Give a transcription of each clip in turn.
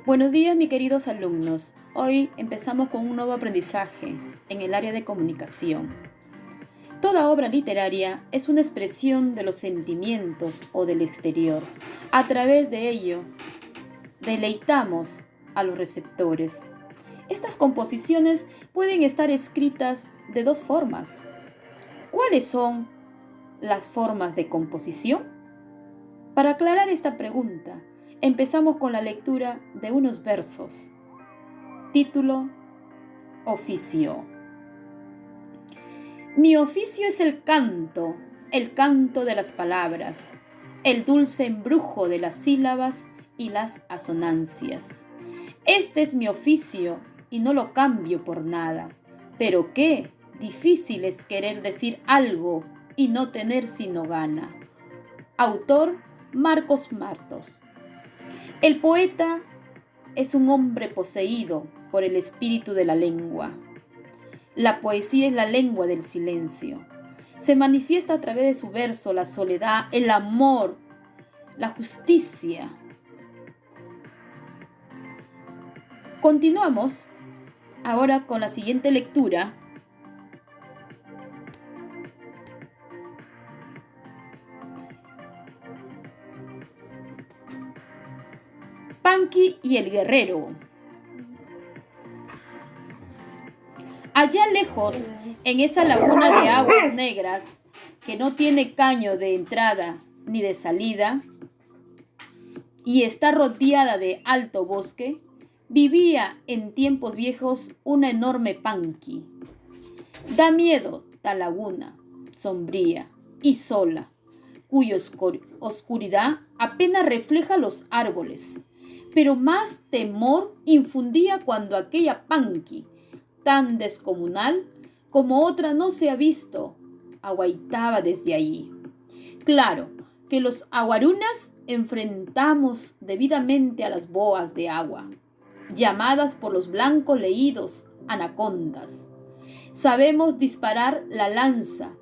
Buenos días, mis queridos alumnos. Hoy empezamos con un nuevo aprendizaje en el área de comunicación. Toda obra literaria es una expresión de los sentimientos o del exterior. A través de ello, deleitamos a los receptores. Estas composiciones pueden estar escritas de dos formas. ¿Cuáles son las formas de composición? Para aclarar esta pregunta, empezamos con la lectura de unos versos. Título: Oficio. Mi oficio es el canto de las palabras, el dulce embrujo de las sílabas y las asonancias. Este es mi oficio y no lo cambio por nada. Pero qué difícil es querer decir algo y no tener sino gana. Autor: Marcos Martos. El poeta es un hombre poseído por el espíritu de la lengua. La poesía es la lengua del silencio. Se manifiesta a través de su verso la soledad, el amor, la justicia. Continuamos ahora con la siguiente lectura. Panqui y el guerrero. Allá lejos, en esa laguna de aguas negras, que no tiene caño de entrada ni de salida, y está rodeada de alto bosque, vivía en tiempos viejos una enorme panqui. Da miedo tal laguna, sombría y sola, cuya oscuridad apenas refleja los árboles. Pero más temor infundía cuando aquella panqui, tan descomunal como otra no se ha visto, aguaitaba desde allí. Claro que los aguarunas enfrentamos debidamente a las boas de agua, llamadas por los blancos leídos anacondas. Sabemos disparar la lanza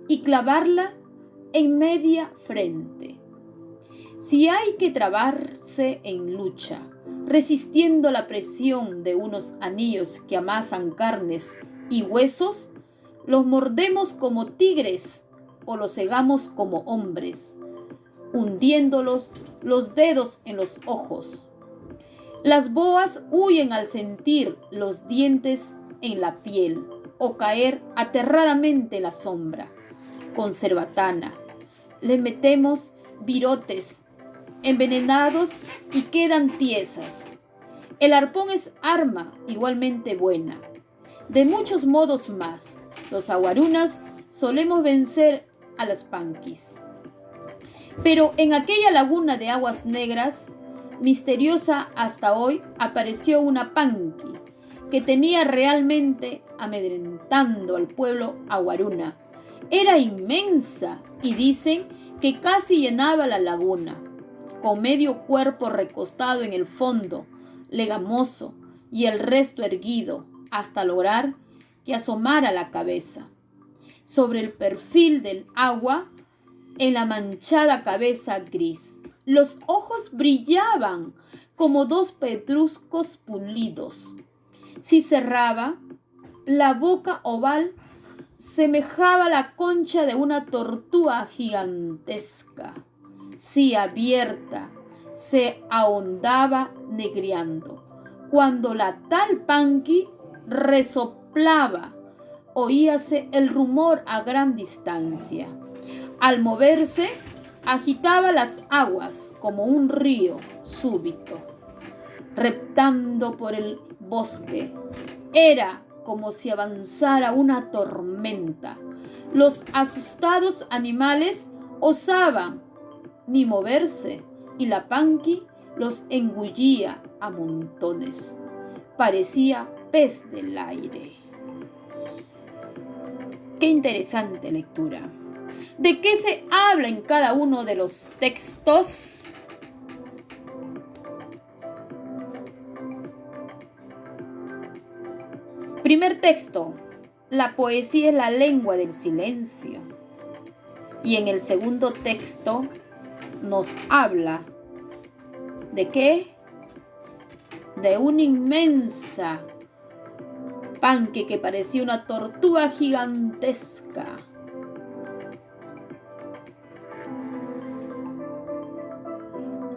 y clavarla en media frente. Si hay que trabarse en lucha, resistiendo la presión de unos anillos que amasan carnes y huesos, los mordemos como tigres o los cegamos como hombres, hundiéndolos los dedos en los ojos. Las boas huyen al sentir los dientes en la piel o caer aterradamente en la sombra. Con cerbatana le metemos virotes envenenados y quedan tiesas. El arpón es arma igualmente buena. De muchos modos más, los aguarunas solemos vencer a las panquis. Pero en aquella laguna de aguas negras, misteriosa hasta hoy, apareció una panqui que tenía realmente amedrentando al pueblo aguaruna. Era inmensa y dicen que casi llenaba la laguna, con medio cuerpo recostado en el fondo, legamoso, y el resto erguido, hasta lograr que asomara la cabeza. Sobre el perfil del agua, en la manchada cabeza gris, los ojos brillaban como dos pedruscos pulidos. Si cerraba, la boca oval semejaba la concha de una tortuga gigantesca. Si abierta, se ahondaba negreando. Cuando la tal panqui resoplaba, oíase el rumor a gran distancia. Al moverse, agitaba las aguas como un río súbito, reptando por el bosque. Era como si avanzara una tormenta. Los asustados animales osaban ni moverse, y la panqui los engullía a montones. Parecía pez del aire. Qué interesante lectura. ¿De qué se habla en cada uno de los textos? Primer texto: la poesía es la lengua del silencio. Y en el segundo texto nos habla de qué? de una inmensa panque que parecía una tortuga gigantesca.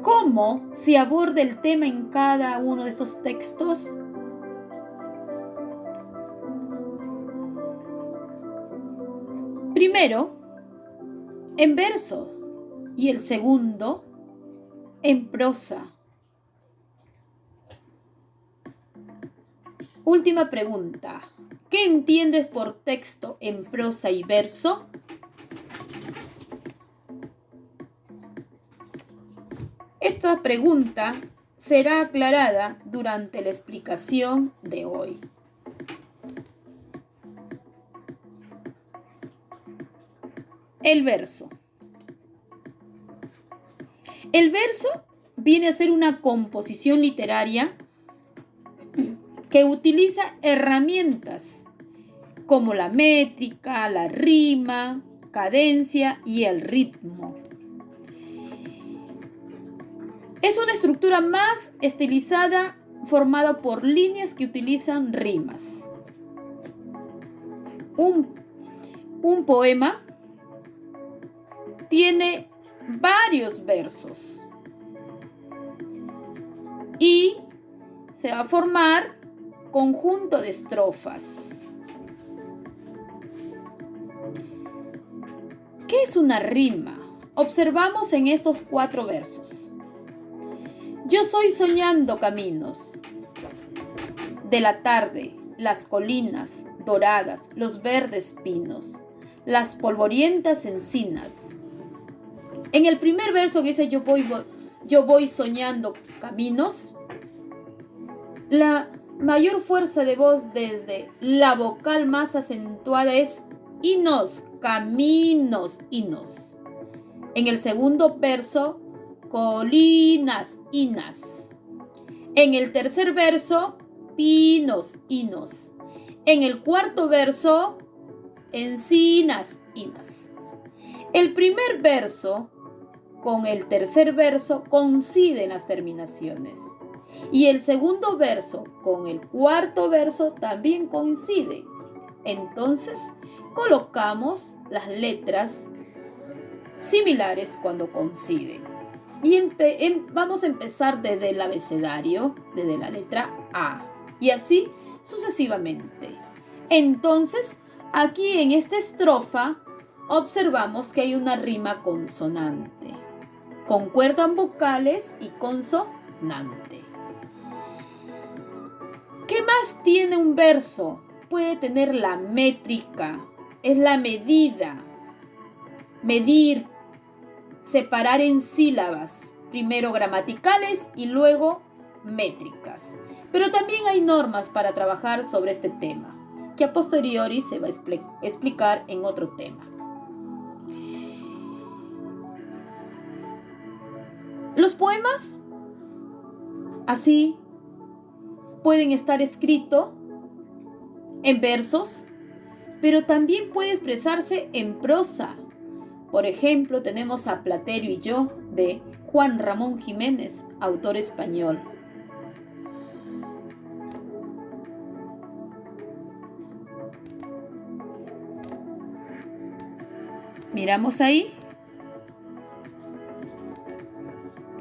¿Cómo se aborda el tema en cada uno de esos textos? Primero, en verso, y el segundo, en prosa. Última pregunta. ¿Qué entiendes por texto en prosa y verso? Esta pregunta será aclarada durante la explicación de hoy. El verso. El verso viene a ser una composición literaria que utiliza herramientas como la métrica, la rima, cadencia y el ritmo. Es una estructura más estilizada formada por líneas que utilizan rimas. Un poema tiene varios versos y se va a formar conjunto de estrofas. ¿Qué es una rima? Observamos en estos 4 versos. Yo soy soñando caminos de la tarde, las colinas doradas, los verdes pinos, las polvorientas encinas. En el primer verso que dice yo voy soñando caminos, la mayor fuerza de voz desde la vocal más acentuada es inos, caminos, inos. En el segundo verso, colinas, inas. En el tercer verso, pinos, inos. En el cuarto verso, encinas, inas. El primer verso con el tercer verso coinciden las terminaciones. Y el segundo verso con el cuarto verso también coinciden. Entonces, colocamos las letras similares cuando coinciden. Y vamos a empezar desde el abecedario, desde la letra A. Y así sucesivamente. Entonces, aquí en esta estrofa, observamos que hay una rima consonante. Concuerdan vocales y consonante. ¿Qué más tiene un verso? Puede tener la métrica, es la medida. Medir, separar en sílabas, primero gramaticales y luego métricas. Pero también hay normas para trabajar sobre este tema, que a posteriori se va a explicar en otro tema. Los poemas, así, pueden estar escritos en versos, pero también puede expresarse en prosa. Por ejemplo, tenemos a Platerio y yo, de Juan Ramón Jiménez, autor español. Miramos ahí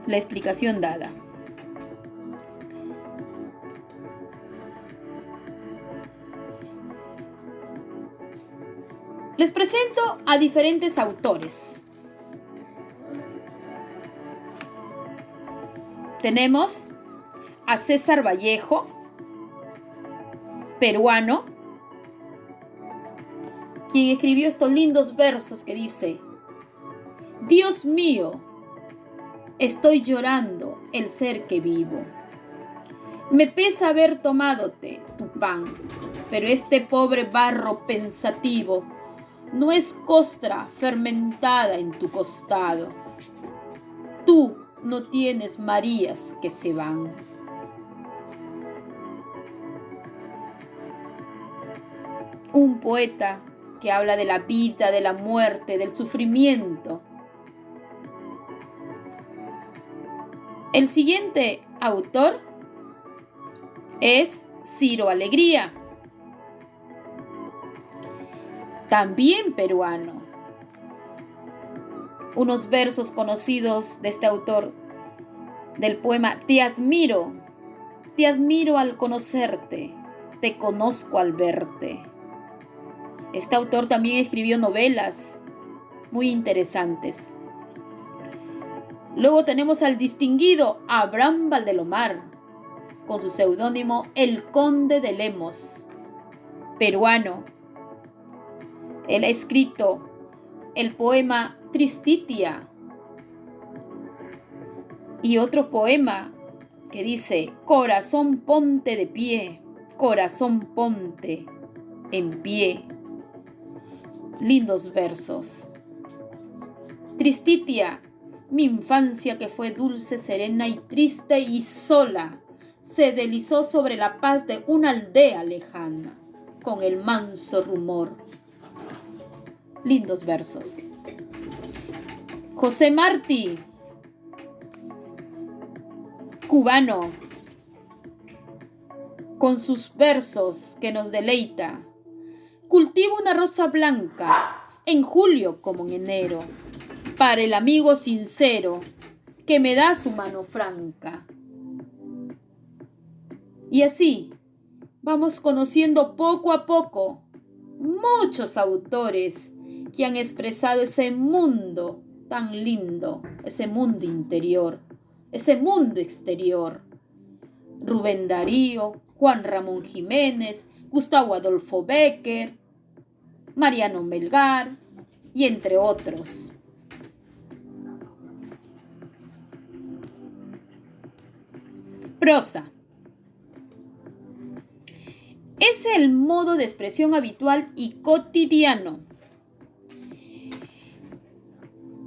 la explicación dada. Les presento a diferentes autores. Tenemos a César Vallejo, peruano, quien escribió estos lindos versos que dice: Dios mío, estoy llorando el ser que vivo. Me pesa haber tomadote tu pan, pero este pobre barro pensativo no es costra fermentada en tu costado. Tú no tienes Marías que se van. Un poeta que habla de la vida, de la muerte, del sufrimiento. El siguiente autor es Ciro Alegría, también peruano. Unos versos conocidos de este autor del poema Te admiro al conocerte, te conozco al verte. Este autor también escribió novelas muy interesantes. Luego tenemos al distinguido Abraham Valdelomar, con su seudónimo El Conde de Lemos, peruano. Él ha escrito el poema Tristitia y otro poema que dice: corazón ponte de pie, corazón ponte en pie. Lindos versos. Tristitia: mi infancia que fue dulce, serena y triste y sola, se deslizó sobre la paz de una aldea lejana, con el manso rumor. Lindos versos. José Martí, cubano, con sus versos que nos deleita. Cultivo una rosa blanca en julio como en enero, para el amigo sincero que me da su mano franca. Y así vamos conociendo poco a poco muchos autores que han expresado ese mundo tan lindo, ese mundo interior, ese mundo exterior. Rubén Darío, Juan Ramón Jiménez, Gustavo Adolfo Bécquer, Mariano Melgar y entre otros. Prosa. Es el modo de expresión habitual y cotidiano.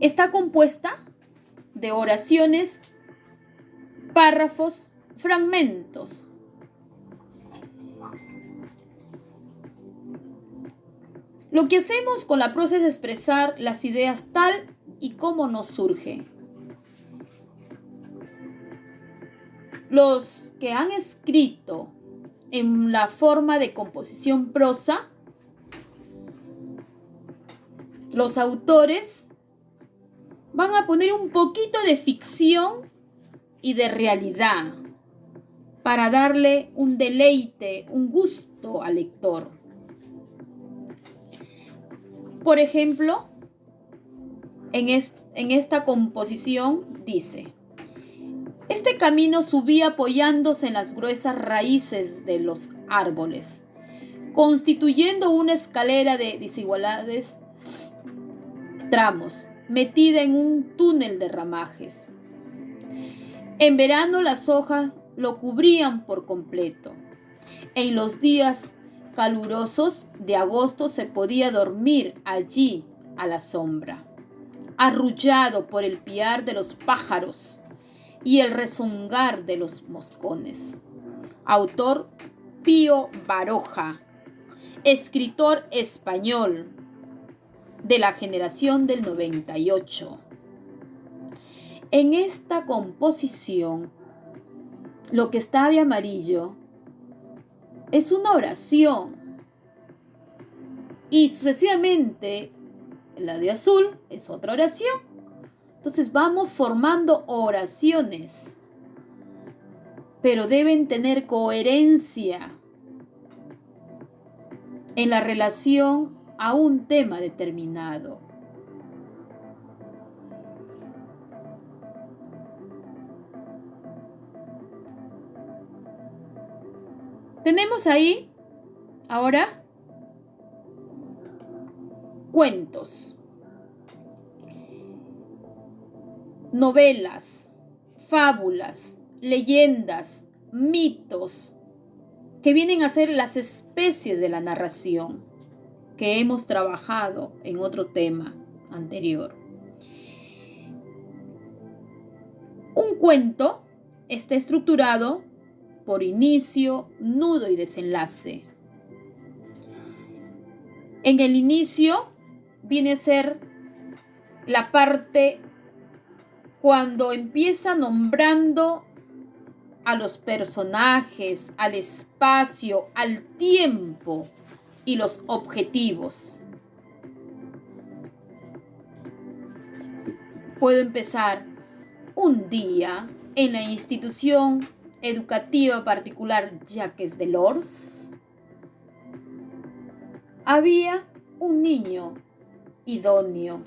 Está compuesta de oraciones, párrafos, fragmentos. Lo que hacemos con la prosa es expresar las ideas tal y como nos surge. Los que han escrito en la forma de composición prosa, los autores van a poner un poquito de ficción y de realidad para darle un deleite, un gusto al lector. Por ejemplo, en esta composición dice: este camino subía apoyándose en las gruesas raíces de los árboles, constituyendo una escalera de desiguales tramos, metida en un túnel de ramajes. En verano las hojas lo cubrían por completo. En los días calurosos de agosto se podía dormir allí a la sombra, arrullado por el piar de los pájaros y el rezongar de los moscones. Autor Pío Baroja, escritor español de la generación del 98. En esta composición, lo que está de amarillo es una oración y sucesivamente la de azul es otra oración. Entonces vamos formando oraciones, pero deben tener coherencia en la relación a un tema determinado. Tenemos ahí ahora cuentos, novelas, fábulas, leyendas, mitos, que vienen a ser las especies de la narración que hemos trabajado en otro tema anterior. Un cuento está estructurado por inicio, nudo y desenlace. En el inicio viene a ser la parte cuando empieza nombrando a los personajes, al espacio, al tiempo y los objetivos. Puedo empezar un día en la institución educativa particular Jacques Delors. Había un niño idóneo.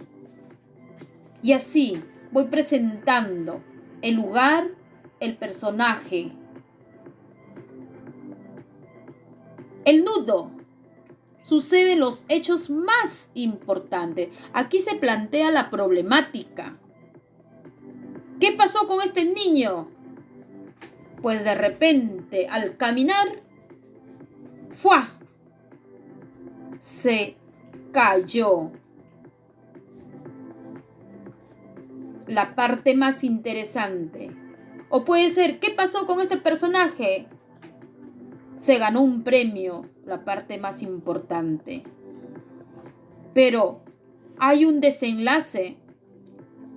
Y así voy presentando el lugar, el personaje. El nudo. Suceden los hechos más importantes. Aquí se plantea la problemática. ¿Qué pasó con este niño? Pues de repente, al caminar, ¡fua!, se cayó. La parte más interesante. O puede ser, ¿qué pasó con este personaje? Se ganó un premio, la parte más importante. Pero hay un desenlace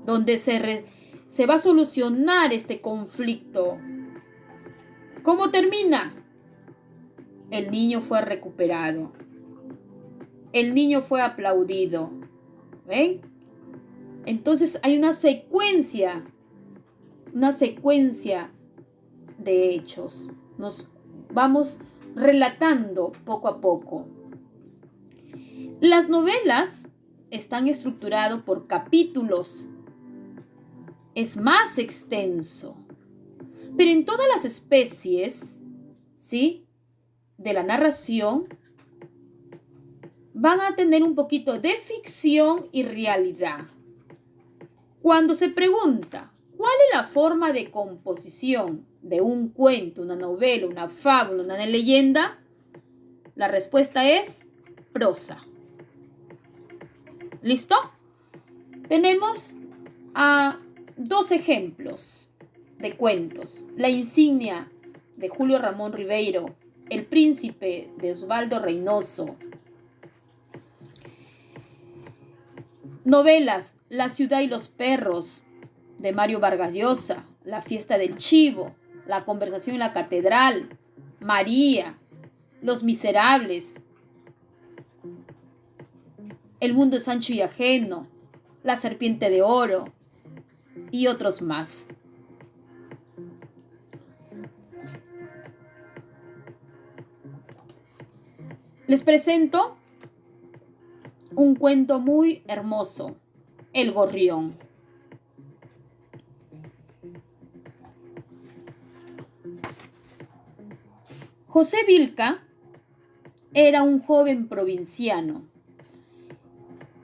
donde se va a solucionar este conflicto. ¿Cómo termina? El niño fue recuperado. El niño fue aplaudido. ¿Ven? Entonces hay una secuencia de hechos. Nos vamos relatando poco a poco. Las novelas están estructuradas por capítulos. Es más extenso. Pero en todas las especies, ¿sí?, de la narración, van a tener un poquito de ficción y realidad. Cuando se pregunta, ¿cuál es la forma de composición de un cuento, una novela, una fábula, una leyenda? La respuesta es prosa. ¿Listo? Tenemos dos ejemplos de cuentos. La insignia de Julio Ramón Ribeiro, El príncipe de Osvaldo Reynoso. Novelas, La ciudad y los perros de Mario Vargas Llosa, La fiesta del chivo, La conversación en la catedral, María, Los miserables, El mundo es ancho y ajeno, La serpiente de oro y otros más. Les presento un cuento muy hermoso, El gorrión. José Vilca era un joven provinciano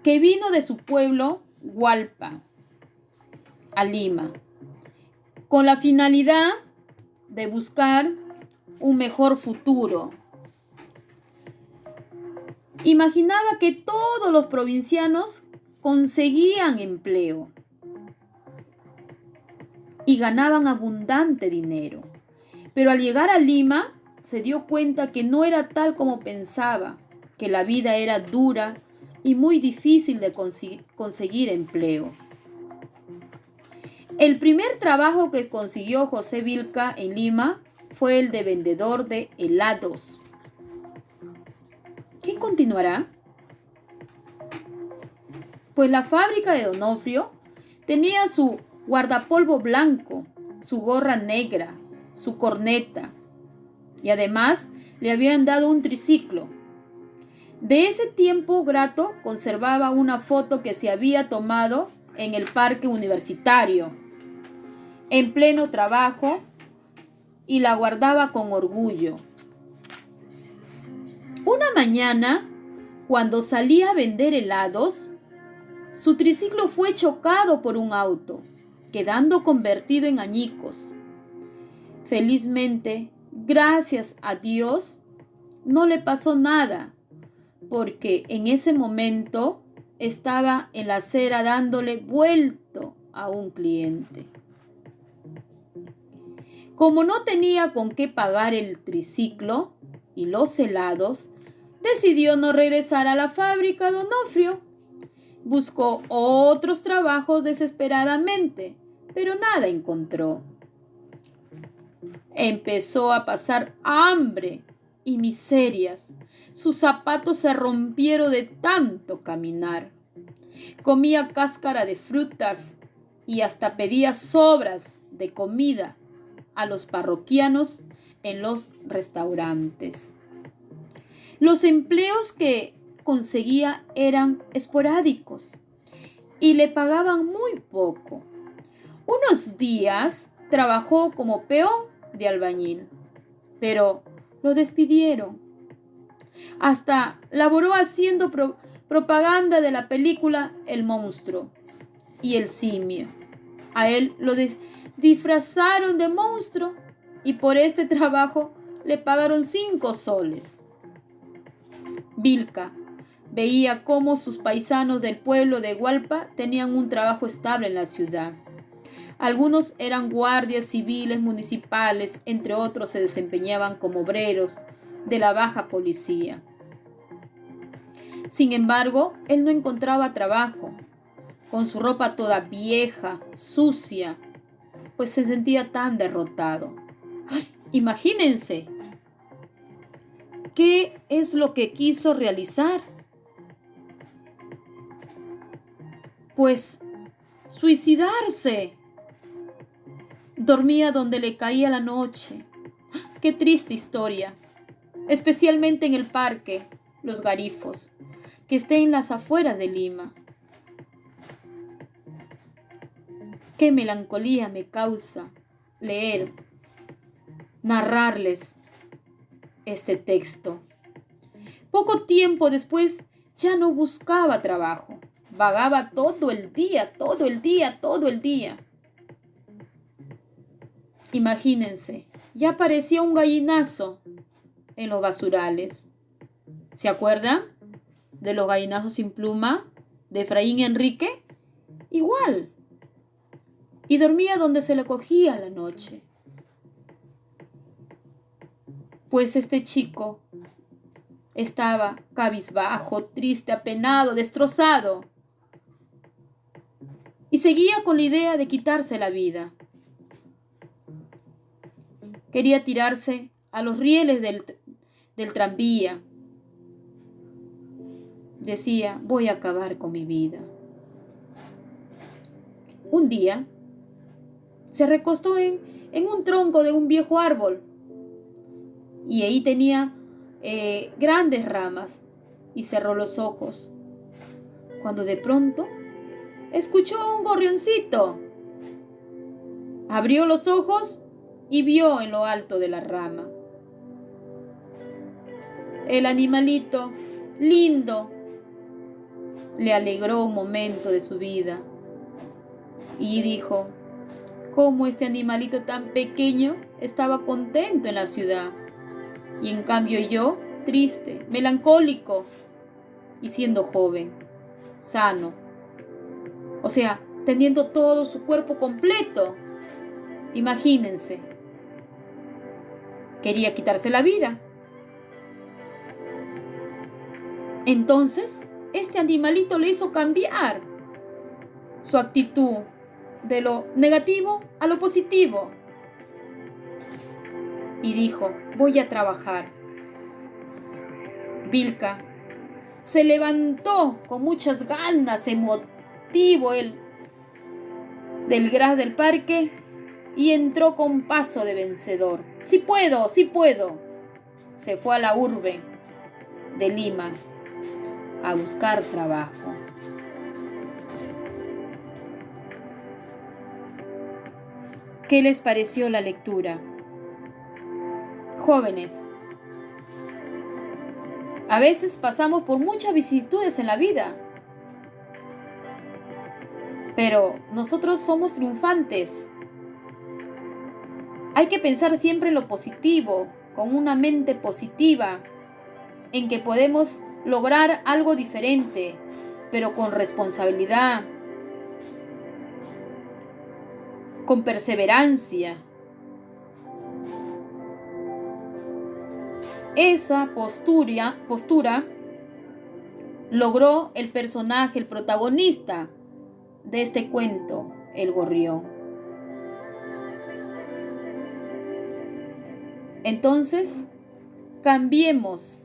que vino de su pueblo, Hualpa, a Lima, con la finalidad de buscar un mejor futuro. Imaginaba que todos los provincianos conseguían empleo y ganaban abundante dinero. Pero al llegar a Lima, se dio cuenta que no era tal como pensaba, que la vida era dura y muy difícil de conseguir empleo. El primer trabajo que consiguió José Vilca en Lima fue el de vendedor de helados. ¿Qué continuará? Pues la fábrica de Donofrio tenía su guardapolvo blanco, su gorra negra, su corneta, y además le habían dado un triciclo. De ese tiempo grato conservaba una foto que se había tomado en el parque universitario, en pleno trabajo, y la guardaba con orgullo. Una mañana, cuando salía a vender helados, su triciclo fue chocado por un auto, quedando convertido en añicos. Felizmente, gracias a Dios, no le pasó nada, porque en ese momento estaba en la acera dándole vuelto a un cliente. Como no tenía con qué pagar el triciclo y los helados, decidió no regresar a la fábrica de Donofrio. Buscó otros trabajos desesperadamente, pero nada encontró. Empezó a pasar hambre y miserias. Sus zapatos se rompieron de tanto caminar. Comía cáscara de frutas y hasta pedía sobras de comida a los parroquianos en los restaurantes. Los empleos que conseguía eran esporádicos y le pagaban muy poco. Unos días trabajó como peón de albañil, pero lo despidieron. Hasta laboró haciendo propaganda de la película El monstruo y el simio. A él lo disfrazaron de monstruo y por este trabajo le pagaron 5 soles. Vilca veía cómo sus paisanos del pueblo de Hualpa tenían un trabajo estable en la ciudad. Algunos eran guardias civiles municipales, entre otros se desempeñaban como obreros de la baja policía. Sin embargo, él no encontraba trabajo, con su ropa toda vieja, sucia, pues se sentía tan derrotado. ¡Ay! Imagínense, ¿qué es lo que quiso realizar? Pues suicidarse. Dormía donde le caía la noche. Qué triste historia, especialmente en el parque Los Garifos, que está en las afueras de Lima. Qué melancolía me causa leer, narrarles este texto. Poco tiempo después ya no buscaba trabajo. Vagaba todo el día. Imagínense, ya parecía un gallinazo en los basurales. ¿Se acuerdan de los gallinazos sin pluma de Efraín Enrique? Igual. Y dormía donde se le cogía la noche. Pues este chico estaba cabizbajo, triste, apenado, destrozado. Y seguía con la idea de quitarse la vida. Quería tirarse a los rieles del tranvía. Decía, voy a acabar con mi vida. Un día se recostó en un tronco de un viejo árbol y ahí tenía grandes ramas y cerró los ojos. Cuando de pronto escuchó un gorrioncito. Abrió los ojos y vio en lo alto de la rama el animalito lindo. Le alegró un momento de su vida y dijo, cómo este animalito tan pequeño estaba contento en la ciudad y en cambio yo, triste, melancólico y siendo joven, sano, o sea, teniendo todo su cuerpo completo. Imagínense, quería quitarse la vida. Entonces, este animalito le hizo cambiar su actitud de lo negativo a lo positivo. Y dijo, voy a trabajar. Vilca se levantó con muchas ganas, emotivo él, del gras del parque y entró con paso de vencedor. Sí puedo. Se fue a la urbe de Lima a buscar trabajo. ¿Qué les pareció la lectura? Jóvenes, a veces pasamos por muchas vicisitudes en la vida, pero nosotros somos triunfantes. Hay que pensar siempre en lo positivo, con una mente positiva, en que podemos lograr algo diferente, pero con responsabilidad, con perseverancia. Esa postura logró el personaje, el protagonista de este cuento, el gorrión. Entonces, cambiemos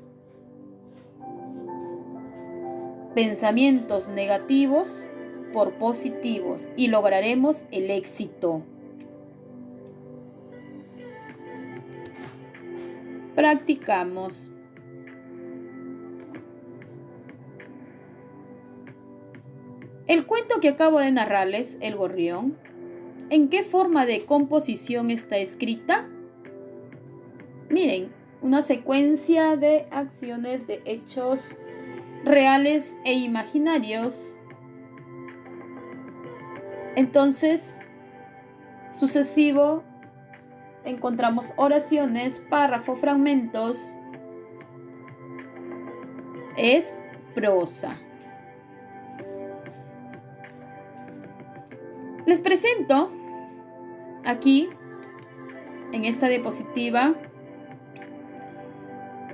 pensamientos negativos por positivos y lograremos el éxito. Practicamos. El cuento que acabo de narrarles, El Gorrión, ¿en qué forma de composición está escrita? Miren, una secuencia de acciones, de hechos reales e imaginarios. Entonces, sucesivo, encontramos oraciones, párrafos, fragmentos. Es prosa. Les presento aquí, en esta diapositiva,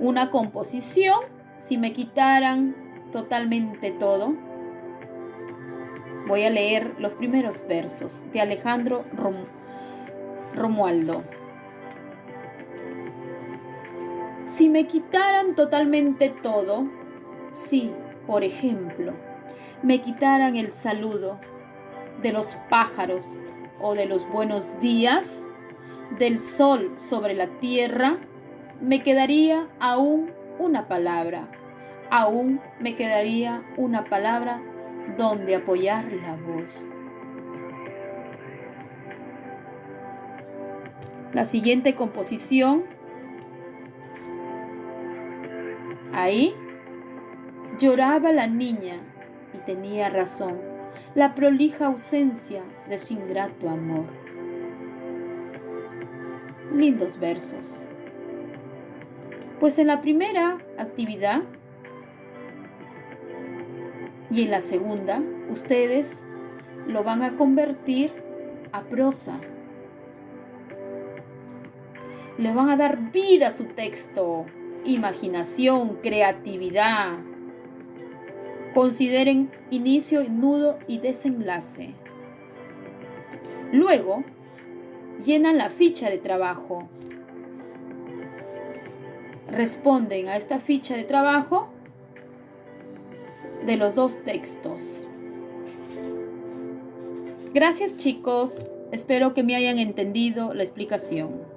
una composición. Si me quitaran totalmente todo, voy a leer los primeros versos de Alejandro Romualdo. Si me quitaran totalmente todo, si, por ejemplo, me quitaran el saludo de los pájaros o de los buenos días, del sol sobre la tierra, me quedaría aún una palabra, aún me quedaría una palabra donde apoyar la voz. La siguiente composición, ahí lloraba la niña y tenía razón, la prolija ausencia de su ingrato amor. Lindos versos. Pues en la primera actividad y en la segunda, ustedes lo van a convertir a prosa. Le van a dar vida a su texto, imaginación, creatividad. Consideren inicio, nudo y desenlace. Luego, llenan la ficha de trabajo. Responden a esta ficha de trabajo de los dos textos. Gracias, chicos. Espero que me hayan entendido la explicación.